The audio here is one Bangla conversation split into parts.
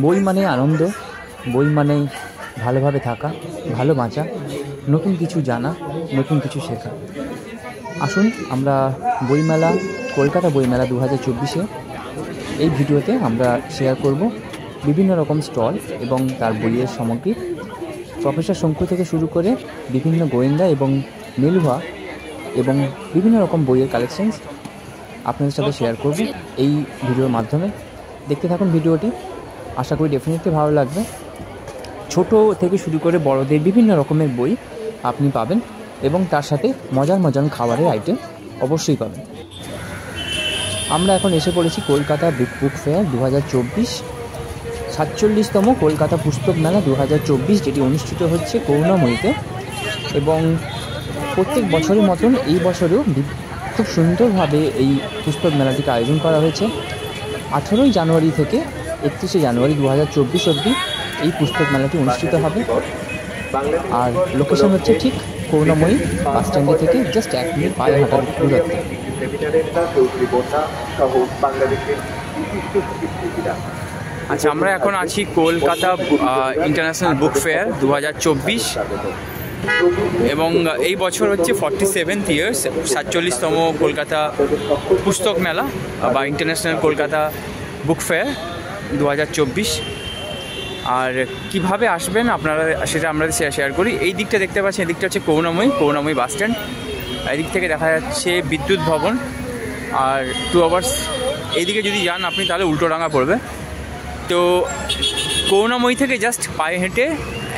বই মানে আনন্দ, বই মানে ভালোভাবে থাকা, ভালো বাঁচা, নতুন কিছু জানা, নতুন কিছু শেখা। আসুন আমরা বইমেলা, কলকাতা বইমেলা 2024-এ এই ভিডিওতে আমরা শেয়ার করব বিভিন্ন রকম স্টল এবং তার বইয়ের সামগ্রী, প্রফেসর শঙ্কু থেকে শুরু করে বিভিন্ন গোয়েন্দা এবং নেলুয়া এবং বিভিন্ন রকম বইয়ের কালেকশনস আপনাদের সাথে শেয়ার করব এই ভিডিওর মাধ্যমে। দেখতে থাকুন ভিডিওটি, আশা করি ডেফিনেটলি ভালো লাগবে। ছোট থেকে শুরু করে বড়দের বিভিন্ন রকমের বই আপনি পাবেন এবং তার সাথে মজার মজার খাবারের আইটেম অবশ্যই পাবেন। আমরা এখন এসে পড়েছি কলকাতা বুক ফেয়ার 2024, 47তম কলকাতা পুস্তক মেলা 2024, যেটি অনুষ্ঠিত হচ্ছে করুণাময়ীতে। এবং প্রত্যেক বছরের মতন এই বছরেও খুব সুন্দরভাবে এই পুস্তক মেলাটিকে আয়োজন করা হয়েছে। 18ই জানুয়ারি থেকে 31শে জানুয়ারি 2024 অবধি এই পুস্তক মেলাটি অনুষ্ঠিত হবে। আর লোকেশন হচ্ছে ঠিক করুণাময়ী বাস স্ট্যান্ড থেকে জাস্ট 1 মিনিট পায়ে হাঁটার দূরত্বে। আচ্ছা, আমরা এখন আছি কলকাতা ইন্টারন্যাশনাল বুক ফেয়ার 2024 এবং এই বছর হচ্ছে 47th ইয়ার্স, 47তম কলকাতা পুস্তক মেলা বা ইন্টারন্যাশনাল কলকাতা বুক ফেয়ার 2024। আর কিভাবে আসবেন আপনারা সেটা আমরা শেয়ার করি। এই দিকটা দেখতে পাচ্ছেন, এই দিকটা হচ্ছে করুণাময়ী বাস স্ট্যান্ড। এই দিক থেকে দেখা যাচ্ছে বিদ্যুৎ ভবন। আর 2 আওয়ার্স এইদিকে যদি যান আপনি তাহলে উল্টোডাঙ্গা পড়বে। তো করুণাময়ী থেকে জাস্ট পায়ে হেঁটে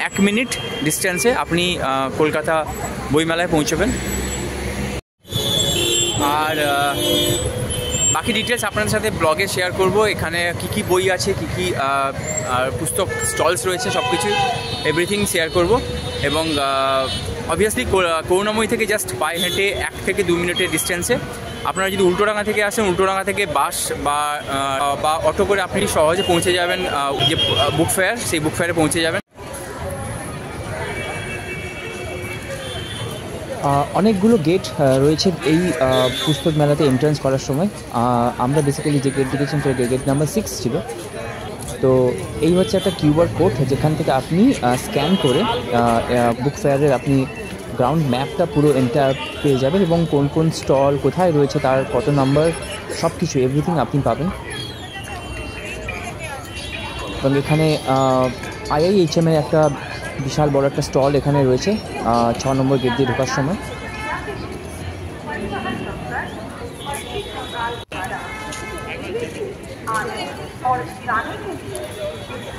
1 মিনিট ডিস্টেন্সে আপনি কলকাতা বইমেলায় পৌঁছবেন। আর বাকি ডিটেলস আপনাদের সাথে ব্লগে শেয়ার করব। এখানে কি বই আছে, কি পুস্তক স্টলস রয়েছে, সব কিছু এভরিথিং শেয়ার করব। এবং অবভিয়াসলি করুণাময়ী থেকে জাস্ট পায়ে হেঁটে 1 থেকে 2 মিনিটের ডিস্টেন্সে আপনারা যদি উল্টোডাঙ্গা থেকে আসেন, উল্টোডাঙ্গা থেকে বাস বা অটো করে আপনি সহজে পৌঁছে যাবেন যে বুক ফেয়ার, সেই বুক ফেয়ারে পৌঁছে যাবেন। অনেকগুলো গেট রয়েছে এই পুস্তক মেলাতে এন্ট্রান্স করার সময়। আমরা বেসিক্যালি যে গেট দেখেছেন সেটা গেট নাম্বার 6 ছিল। তো এই হচ্ছে একটা কিউআর কোড, যেখান থেকে আপনি স্ক্যান করে বুক ফেয়ারের আপনি গ্রাউন্ড ম্যাপটা পুরো এন্টার পেয়ে যাবেন এবং কোন কোন স্টল কোথায় রয়েছে, তার কত নাম্বার, সব কিছু এভরিথিং আপনি পাবেন। এবং এখানে IIHM এর একটা বিশাল বড় একটা স্টল এখানে রয়েছে 6 নম্বর গেট দিয়ে ঢোকার সময়।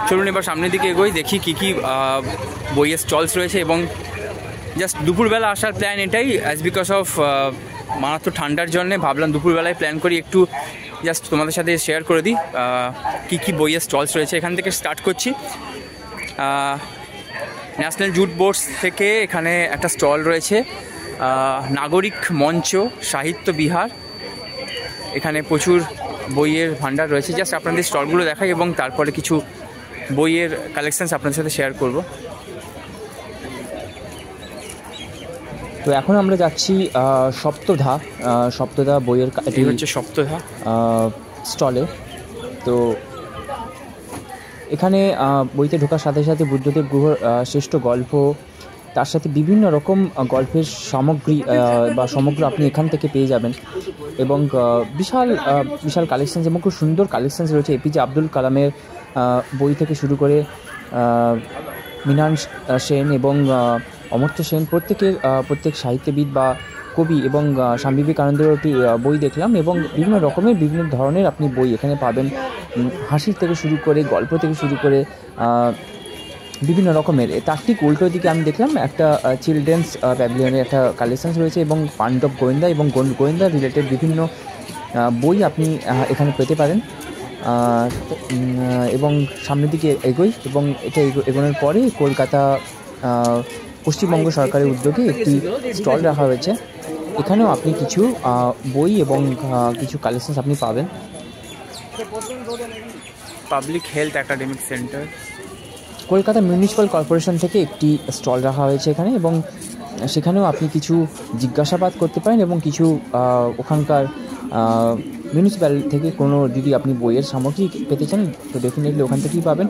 চলুন এবার সামনের দিকে এগোই, দেখি কি বইয়ের স্টলস রয়েছে। এবং জাস্ট দুপুরবেলা আসার প্ল্যান এটাই, অ্যাজ বিকজ অফ মারাত্মক ঠান্ডার জন্যে ভাবলাম দুপুরবেলায় প্ল্যান করি, একটু জাস্ট তোমাদের সাথে শেয়ার করে দিই কি বইয়ের স্টলস রয়েছে। এখান থেকে স্টার্ট করছি। ন্যাশনাল জুট বোর্ডস থেকে এখানে একটা স্টল রয়েছে, নাগরিক মঞ্চ, সাহিত্য বিহার। এখানে প্রচুর বইয়ের ভান্ডার রয়েছে। জাস্ট আপনাদের স্টলগুলো দেখাই এবং তারপরে কিছু বইয়ের কালেকশানস আপনাদের সাথে শেয়ার করব। তো এখন আমরা যাচ্ছি সপ্তধা বইয়ের, এটি হচ্ছে সপ্তধা স্টলে। তো এখানে বইতে ঢোকার সাথে সাথে বুদ্ধদেব গুহর শ্রেষ্ঠ গল্প, তার সাথে বিভিন্ন রকম গল্পের সামগ্রী বা সমগ্র আপনি এখান থেকে পেয়ে যাবেন। এবং বিশাল কালেকশানস এবং খুব সুন্দর কালেকশানস রয়েছে। APJ আব্দুল কালামের বই থেকে শুরু করে মৃণাল সেন এবং অমর্ত্য সেন, প্রত্যেক সাহিত্যবিদ বা কবি এবং স্বামী বিবেকানন্দের একটি বই দেখলাম। এবং বিভিন্ন ধরনের আপনি বই এখানে পাবেন, হাসির থেকে শুরু করে গল্প থেকে শুরু করে বিভিন্ন রকমের। তার ঠিক উল্টো দিকে আমি দেখলাম একটা চিলড্রেন্স প্যাভিলিয়নের একটা কালেকশানস রয়েছে এবং পাণ্ডব গোয়েন্দা এবং গোয়েন্দা রিলেটেড বিভিন্ন বই আপনি এখানে পেতে পারেন। এবং সামনের দিকে এগোই এবং এটা এগোনোর পরে কলকাতা পশ্চিমবঙ্গ সরকারের উদ্যোগে একটি স্টল রাখা হয়েছে। এখানেও আপনি কিছু বই এবং কিছু কালেকশনস আপনি পাবেন। Public health academic centre, Kolkata municipal corporation থেকে একটি স্টল রাখা হয়েছে এখানে, এবং সেখানেও আপনি কিছু জিজ্ঞাসাবাদ করতে পারেন এবং কিছু ওখানকার মিউনিসিপ্যাল থেকে কোনো যদি আপনি বইয়ের সামগ্রী পেতে চান তো ডেফিনেটলি ওখান থেকেই পাবেন।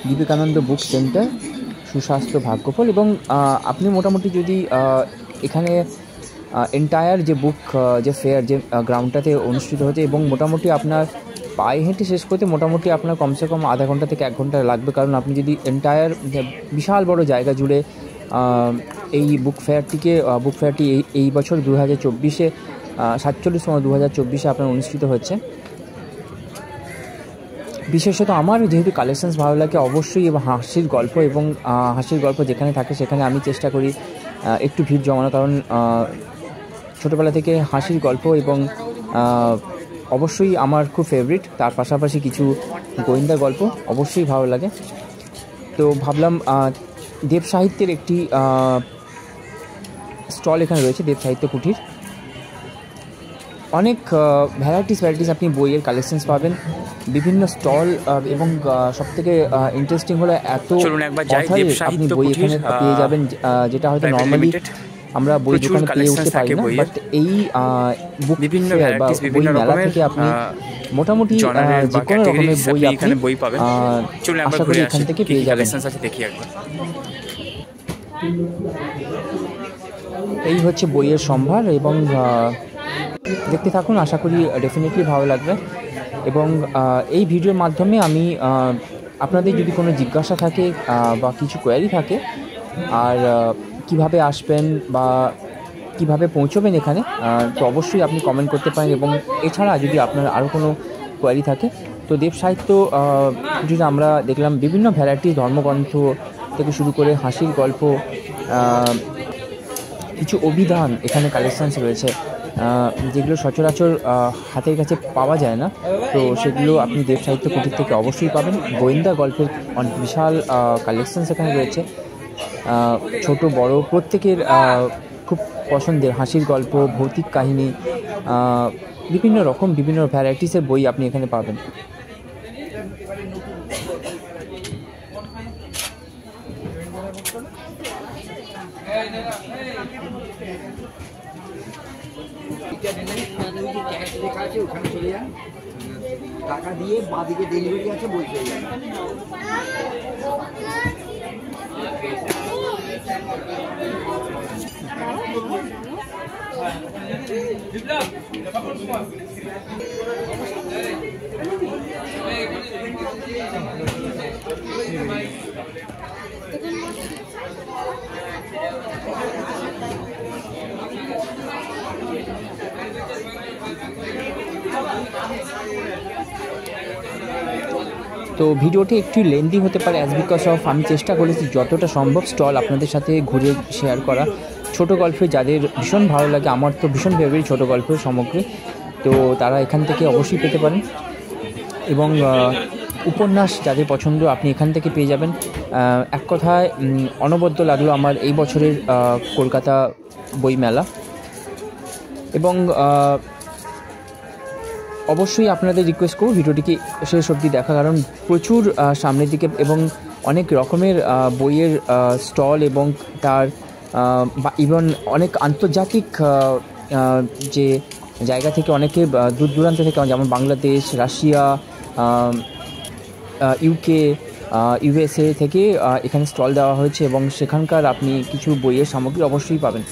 বিবেকানন্দ বুক সেন্টার, সুস্বাস্থ্য ভাগ্যফল। এবং আপনি মোটামুটি যদি এখানে এন্টায়ার যে বুক যে ফেয়ার যে গ্রাউন্ডটাতে অনুষ্ঠিত হচ্ছে, এবং মোটামুটি আপনার পায়ে হেঁটে শেষ করতে মোটামুটি আপনার কমসে কম আধা ঘন্টা থেকে 1 ঘন্টা লাগবে, কারণ আপনি যদি এন্টায়ার বিশাল বড় জায়গা জুড়ে এই বুক ফেয়ারটি এই বছর 2024-এ 47তম 2024-এ আপনার অনুষ্ঠিত হচ্ছে। বিশেষত আমার যেহেতু কালেকশানস ভালো লাগে অবশ্যই, এবং হাসির গল্প যেখানে থাকে সেখানে আমি চেষ্টা করি একটু ভিড় জমানো, কারণ ছোটোবেলা থেকে হাসির গল্প এবং অবশ্যই আমার খুব ফেভারিট। তার পাশাপাশি কিছু গোয়েন্দা গল্প অবশ্যই ভালো লাগে। তো ভাবলাম দেব সাহিত্যের একটি স্টল এখানে রয়েছে, দেব সাহিত্য কুটির। অনেক ভ্যারাইটিস আপনি বইয়ের কালেকশনস পাবেন, বিভিন্ন স্টল, এবং সবথেকে ইন্টারেস্টিং হলো এত আপনি বই এখানে পেয়ে যাবেন যেটা হয়তো নর্মালি আমরা বই দোকানে পেয়ে উঠতে পারি না, বাট এই বুক ফেয়ার বা বই মেলা থেকে আপনি মোটামুটি যে কোনো রকমের বই পাবেন, আশা করি এখান থেকে পেয়ে যাবেন। এই হচ্ছে বইয়ের সম্ভার, এবং দেখতে থাকুন, আশা করি ডেফিনেটলি ভালো লাগবে। এবং এই ভিডিওর মাধ্যমে আমি আপনাদের যদি কোনো জিজ্ঞাসা থাকে বা কিছু কোয়ারি থাকে, আর কিভাবে আসবেন বা কিভাবে পৌঁছবেন এখানে, তো অবশ্যই আপনি কমেন্ট করতে পারেন। এবং এছাড়া যদি আপনার আরও কোনো কোয়ারি থাকে, তো দেব সাহিত্য যদি আমরা দেখলাম বিভিন্ন ভ্যারাইটি ধর্মগ্রন্থ থেকে শুরু করে হাসির গল্প, কিছু অভিধান এখানে কালেকশানস রয়েছে যেগুলো সচরাচর হাতের কাছে পাওয়া যায় না, তো সেগুলো আপনি দেব সাহিত্য কুটির থেকে অবশ্যই পাবেন। গোয়েন্দা গল্পের বিশাল কালেকশানস এখানে রয়েছে, ছোট বড় প্রত্যেকের খুব পছন্দের হাসির গল্প, ভৌতিক কাহিনী, বিভিন্ন ভ্যারাইটিসের বই আপনি এখানে পাবেন। টাকা দিয়ে বাদিকে ডেলিভারি আছে বই পেয়ে যাবে। তো ভিডিওটি একটু লেন্দি হতে পারে বিকজ অফ আমি চেষ্টা করেছি যতটা সম্ভব স্টল আপনাদের সাথে ঘুরে শেয়ার করা। ছোট গল্পে যাদের ভীষণ ভালো লাগে, আমার তো ভীষণ ফেভারিট ছোট গল্পের সামগ্রী, তো তারা এখান থেকে অবশ্যই পেতে পারেন। এবং উপন্যাস যাদের পছন্দ আপনি এখান থেকে পেয়ে যাবেন। এক কথায় অনবদ্য লাগলো আমার এই বছরের কলকাতা বইমেলা। এবং অবশ্যই আপনাদের রিকোয়েস্ট করব ভিডিওটিকে শেষ অবধি দেখা, কারণ প্রচুর সামনের দিকে এবং অনেক রকমের বইয়ের স্টল, এবং তার ইভেন অনেক আন্তর্জাতিক যে জায়গা থেকে অনেকে দূর দূরান্ত থেকে, যেমন বাংলাদেশ, রাশিয়া, ইউকে, ইউএসএ থেকে এখানে স্টল দেওয়া হয়েছে, এবং সেখানকার আপনি কিছু বইয়ের সামগ্রী অবশ্যই পাবেন।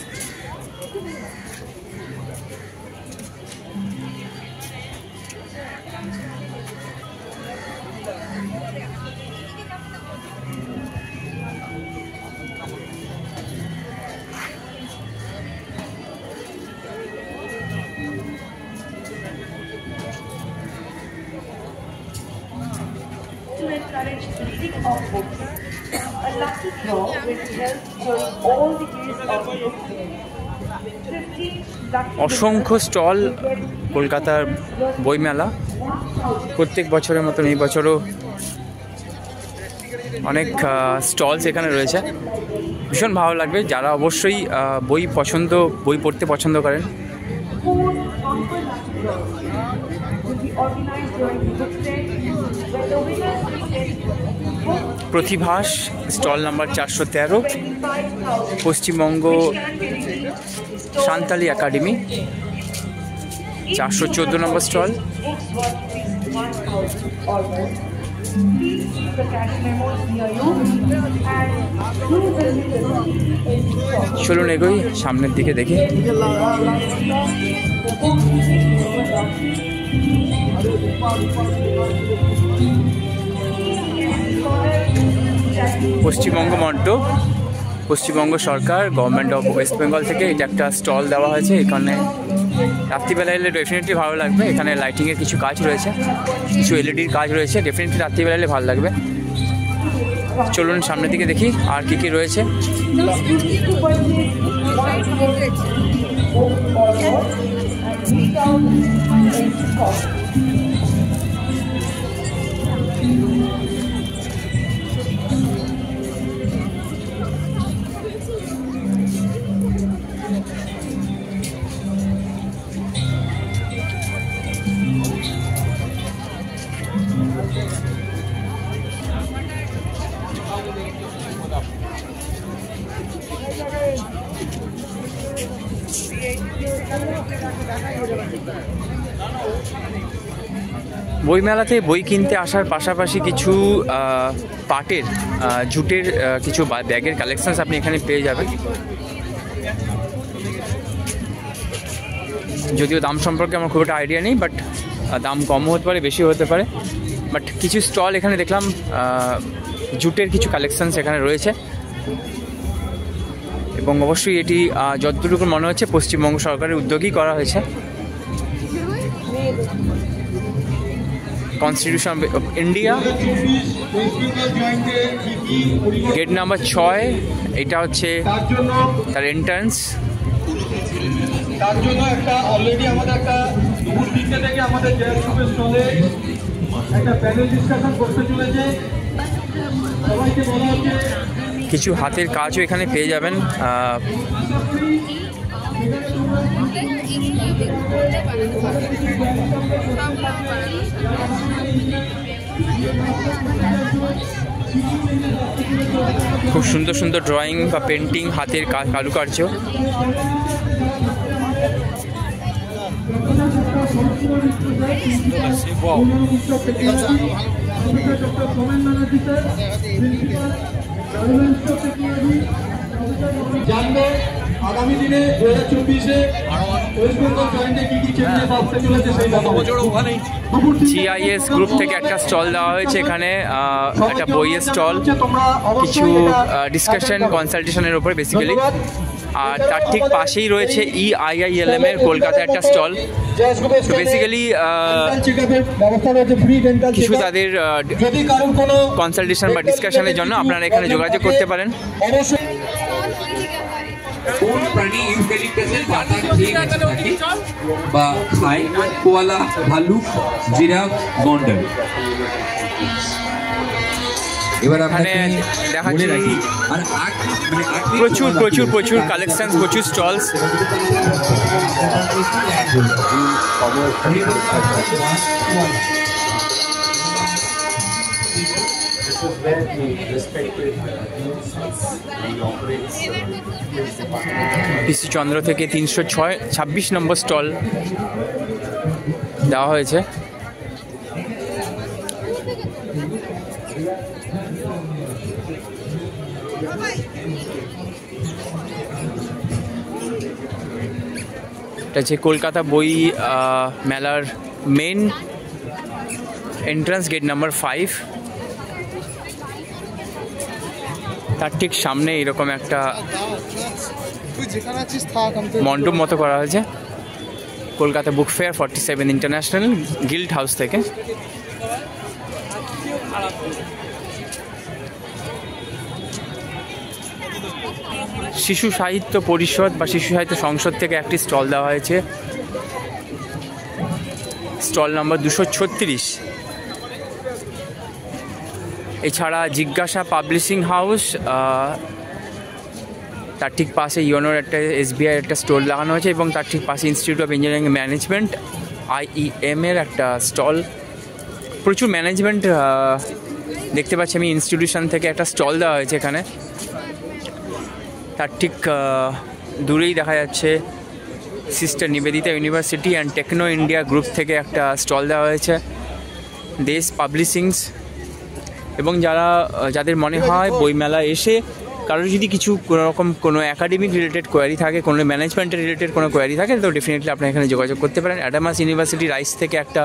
To encourage reading of books, a lucky draw will be held during all the days of the book fair. 15 lucky অসংখ্য স্টল কলকাতার বইমেলা, প্রত্যেক বছরের মতন এই বছরও অনেক স্টলস এখানে রয়েছে। ভীষণ ভালো লাগবে যারা অবশ্যই বই পড়তে পছন্দ করেন। Pratibhas stall number 413, Paschimbanga Santali academy 414 নম্বর স্টল। চলুন এগোই সামনের দিকে দেখি। পশ্চিমবঙ্গ মন্টো, পশ্চিমবঙ্গ সরকার, গভর্নমেন্ট অফ ওয়েস্ট বেঙ্গল থেকে এটা একটা স্টল দেওয়া হয়েছে। এখানে রাত্রিবেলা এলে ডেফিনেটলি ভালো লাগবে। এখানে লাইটিংয়ের কিছু কাজ রয়েছে, কিছু এলইডির কাজ রয়েছে, ডেফিনেটলি রাত্রিবেলা এলে ভালো লাগবে। চলুন সামনের দিকে দেখি আর কি কি রয়েছে। বইমেলাতে বই কিনতে আসার পাশাপাশি কিছু পাটের জুটের কিছু ব্যাগের কালেকশনস আপনি এখানে পেয়ে যাবেন। যদিও দাম সম্পর্কে আমার খুব একটা আইডিয়া নেই, বাট দাম কমও হতে পারে, বেশি হতে পারে। বাট কিছু স্টল এখানে দেখলাম, জুটের কিছু কালেকশনস এখানে রয়েছে এবং অবশ্যই এটি যতটুকু মনে হচ্ছে পশ্চিমবঙ্গ সরকারের উদ্যোগেই করা হয়েছে। Constitution of India, gate number 6, এটা হচ্ছে তার এন্ট্রান্স। তার জন্য একটা অলরেডি আমাদের একটা দুপুর 3টে থেকে আমাদের জেআরএফের স্টলে একটা প্যানেল ডিসকাশন করতে চলেছে। সবাইকে বলা হচ্ছে কিছু হাতের কাজও এখানে পেয়ে যাবেন। খুব সুন্দর সুন্দর ড্রয়িং বা পেন্টিং, হাতের কারুকার্য। জানবে আগামী দিনে 2024-এ ওয়েস্ট বেঙ্গল জয়েন্টে কি কি চেঞ্জেস আসতে চলেছে সেই ব্যাপারে। জিআইএস গ্রুপ থেকে একটা স্টল দেওয়া হয়েছে এখানে, একটা বইয়ের স্টল, কিছু ডিসকাশন কনসালটেশনের উপরে বেসিক্যালি। আর তার ঠিক পাশেই রয়েছে EIILM এর কলকাতা একটা স্টল। তো বেসিক্যালি কিছু তাদের কনসালটেশন বা ডিসকাশনের জন্য আপনারা এখানে যোগাযোগ করতে পারেন। কোন প্রাণী ইউক্যালিপটাসের পাতা খেয়ে বেঁচে থাকে বা খায়? কোয়ালা, ভালুক, জিরাফ, গন্ডার। এবার এখানে দেখাচ্ছি প্রচুর প্রচুর প্রচুর কালেকশন, প্রচুর স্টলস। পিসি চন্দ্র থেকে 326 নম্বর স্টল দেওয়া হয়েছে। এটা হচ্ছে কলকাতা বই মেলার মেন এন্ট্রান্স, গেট নাম্বার 5। তার ঠিক সামনে এরকম একটা মণ্ডপ মতো করা হয়েছে Kolkata book fair 47 international guild house থেকে। শিশু সাহিত্য পরিষদ বা শিশু সাহিত্য সংসদ থেকে একটি স্টল দেওয়া হয়েছে, স্টল নাম্বার 236। এছাড়া জিজ্ঞাসা পাবলিশিং হাউস, তার ঠিক পাশে ইউনোর একটা SBI একটা স্টল লাগানো হয়েছে এবং তার ঠিক পাশে institute of engineering management IEM এর একটা স্টল। প্রচুর ম্যানেজমেন্ট দেখতে পাচ্ছি আমি ইনস্টিটিউশন থেকে একটা স্টল দেওয়া হয়েছে এখানে, তার ঠিক দূরেই দেখা যাচ্ছে sister Nivedita university and Techno India group থেকে একটা স্টল দেওয়া হয়েছে, দেশ পাবলিশিংস। এবং যাদের মনে হয় বইমেলা এসে কারোর যদি কিছু কোনোরকম কোনো একাডেমিক রিলেটেড কোয়ারি থাকে, কোনো ম্যানেজমেন্টের রিলেটেড কোনো কোয়ারি থাকে, তো ডেফিনেটলি আপনি এখানে যোগাযোগ করতে পারেন। অ্যাডামাস ইউনিভার্সিটি রাইস থেকে একটা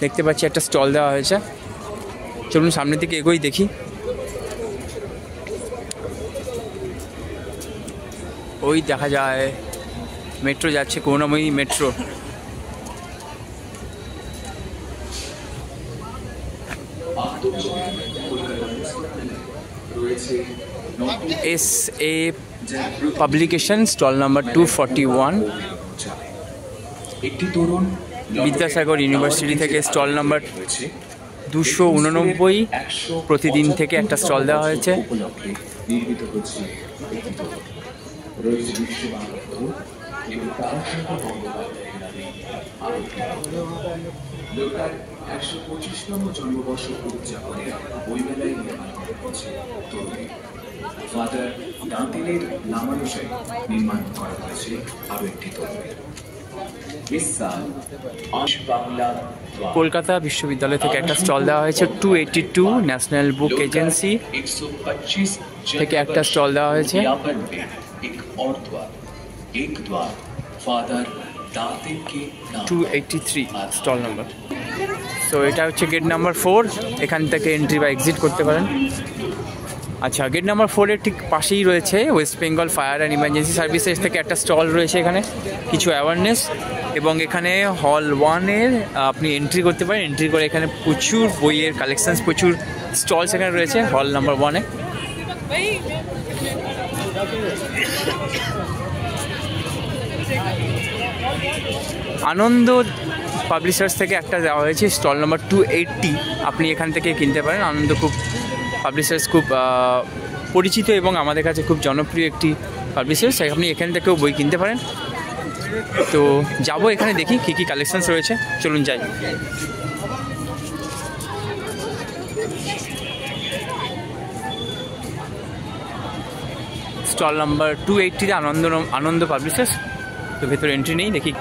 দেখতে পাচ্ছি একটা স্টল দেওয়া হয়েছে। চলুন সামনের দিকে এগোই দেখি। ওই দেখা যায় মেট্রো যাচ্ছে, Karunamoyee metro. SA publication stall number 241, Vidyasagar university থেকে স্টল নাম্বার 289, প্রতিদিন থেকে একটা স্টল দেওয়া হয়েছে। লোকাল 125তম জন্মবর্ষ উদযাপনে বইমেলায় নির্মাণ করা হচ্ছে তরুণী। ফাদার দাঁতিলের নামানুসারে নির্মাণ করা হয়েছে আরও একটি তরুণী। কলকাতা বিশ্ববিদ্যালয় থেকে একটা স্টল দেওয়া হয়েছে। 282 ন্যাশনাল বুক এজেন্সি থেকে একটা স্টল দেওয়া হয়েছে। 283 স্টল নাম্বার। তো এটা হচ্ছে গেট নাম্বার 4, এখান থেকে এন্ট্রি বা এক্সিট করতে পারেন। আচ্ছা, গেট নাম্বার 4-এর ঠিক পাশেই রয়েছে West Bengal fire and emergency services থেকে একটা স্টল রয়েছে, এখানে কিছু অ্যাওয়ারনেস। এবং এখানে হল 1-এর আপনি এন্ট্রি করতে পারেন। এন্ট্রি করে এখানে প্রচুর বইয়ের কালেকশানস, প্রচুর স্টলস এখানে রয়েছে হল নাম্বার 1-এ। আনন্দ পাবলিশার্স থেকে একটা দেওয়া হয়েছে স্টল নাম্বার 280, আপনি এখান থেকে কিনতে পারেন। আনন্দ খুব পাবলিশার্স খুব পরিচিত এবং আমাদের কাছে খুব জনপ্রিয় একটি পাবলিশার্স, আপনি এখান থেকেও বই কিনতে পারেন। তো যাবো এখানে দেখি কী কী কালেকশানস রয়েছে, চলুন যাই। স্টল নাম্বার 280-তে আনন্দ পাবলিশার্স। তো ভেতরে এন্ট্রি নেই, দেখি।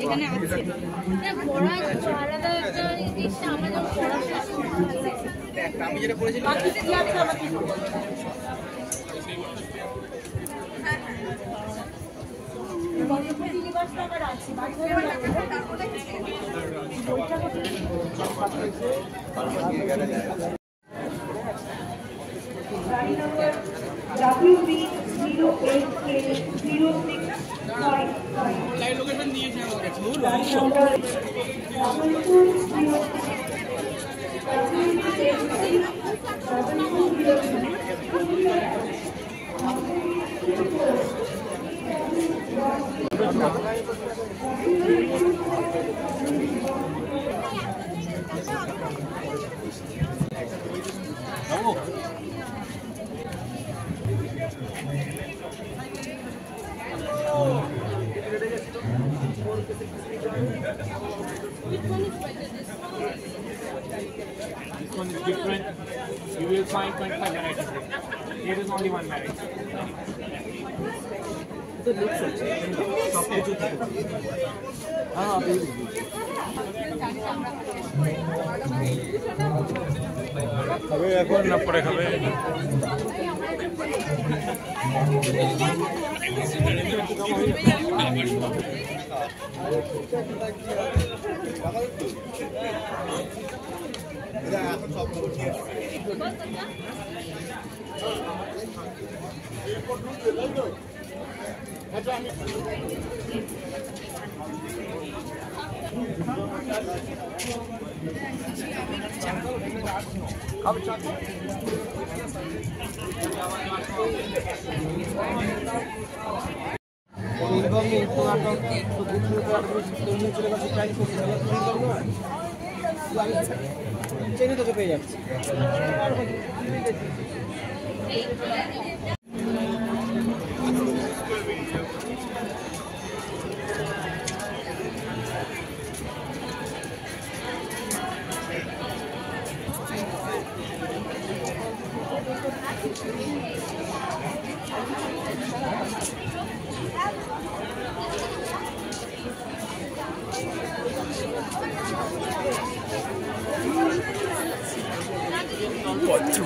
এখানে আছে পড়া আলাদা একটা জিনিস, আমরা যখন পড়া আমি যেটা পড়েছিলাম This one is different. You will find 25 varieties. There is only one variety. খাবে এখন না পরে খাবে? তোকে পেয়ে যাচ্ছি।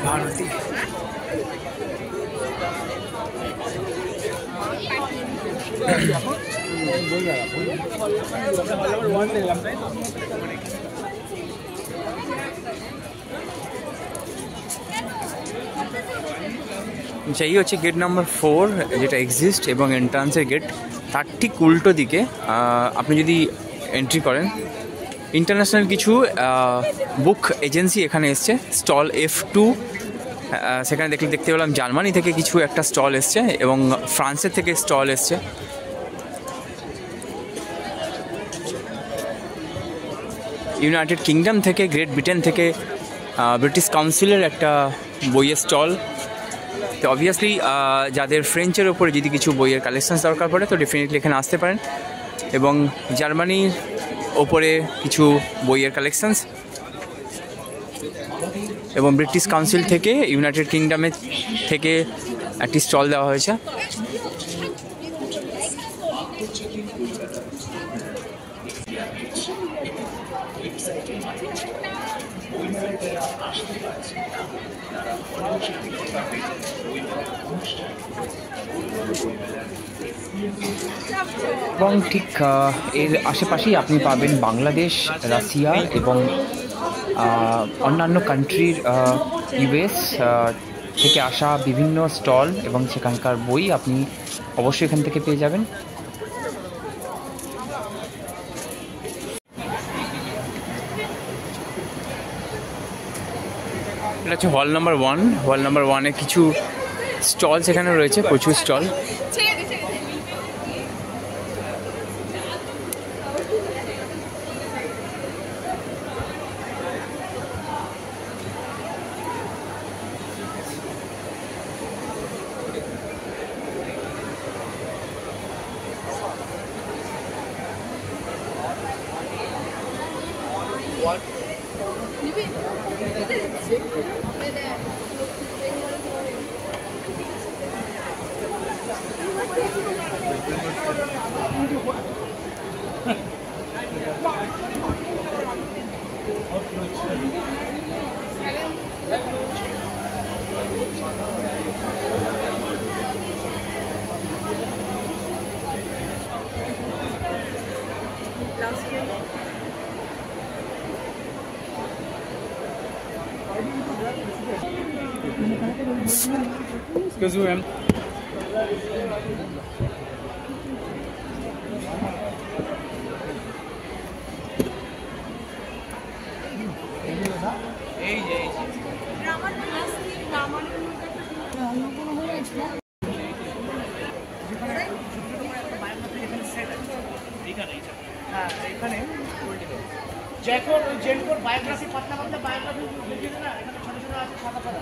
ভারতী এই হচ্ছে গেট নাম্বার 4, যেটা এক্সিস্ট এবং এন্ট্রান্সের গেট। তার ঠিক উল্টো দিকে আপনি যদি এন্ট্রি করেন, ইন্টারন্যাশনাল কিছু বুক এজেন্সি এখানে এসছে। স্টল F2 সেখানে দেখতে পেলাম জার্মানি থেকে কিছু একটা স্টল এসছে এবং ফ্রান্সের থেকে স্টল এসছে। ইউনাইটেড কিংডম থেকে, গ্রেট ব্রিটেন থেকে, ব্রিটিশ কাউন্সিলের একটা বইয়ের স্টল। তো অবভিয়াসলি যাদের ফ্রেঞ্চের ওপরে যদি কিছু বইয়ের কালেকশানস দরকার পড়ে তো ডেফিনেটলি এখানে আসতে পারেন। এবং জার্মানির ওপরে কিছু বইয়ের কালেকশানস এবং ব্রিটিশ কাউন্সিল থেকে, ইউনাইটেড কিংডমের থেকে একটি স্টল দেওয়া হয়েছে। এবং ঠিক এর আশেপাশেই আপনি পাবেন বাংলাদেশ, রাশিয়া এবং অন্যান্য কান্ট্রির US থেকে আসা বিভিন্ন স্টল এবং সেখানকার বই আপনি অবশ্যই এখান থেকে পেয়ে যাবেন। এটা হচ্ছে হল নাম্বার 1। হল নাম্বার 1-এ কিছু স্টল সেখানে রয়েছে, প্রচুর stall. Excuse me, ma'am. Jaipur Jaipur biography Patna मतलब बायोग्राफी देखिए ना छोटे छोटे আছে সাদা সাদা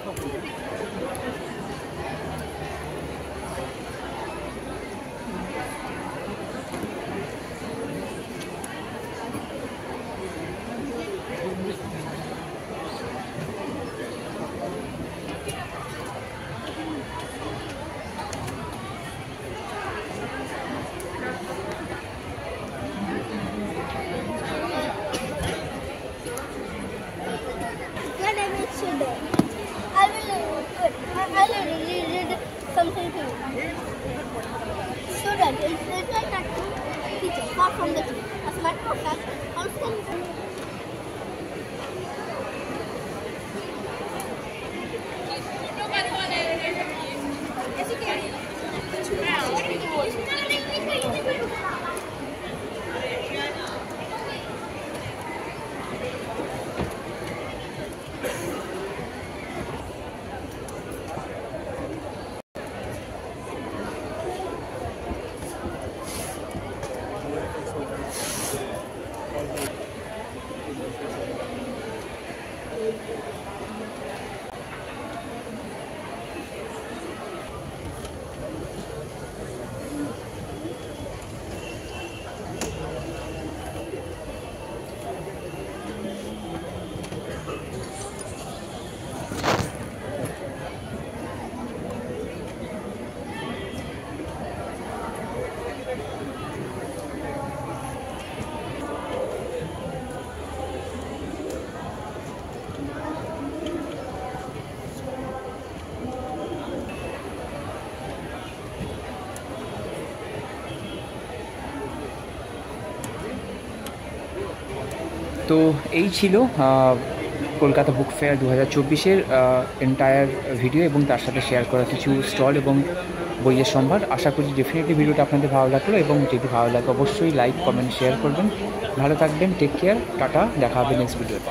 From the tree. As a matter of fact, constant. তো এই ছিল কলকাতা বুক ফেয়ার 2024-এর এন্টায়ার ভিডিও এবং তার সাথে শেয়ার করা কিছু স্টল এবং বইয়ের সম্ভার। আশা করি ডেফিনেটলি ভিডিওটা আপনাদের ভালো লাগলো, এবং যদি ভালো লাগে অবশ্যই লাইক, কমেন্ট, শেয়ার করবেন। ভালো থাকবেন, টেক কেয়ার, টাটা, দেখা হবে নেক্সট ভিডিওতে।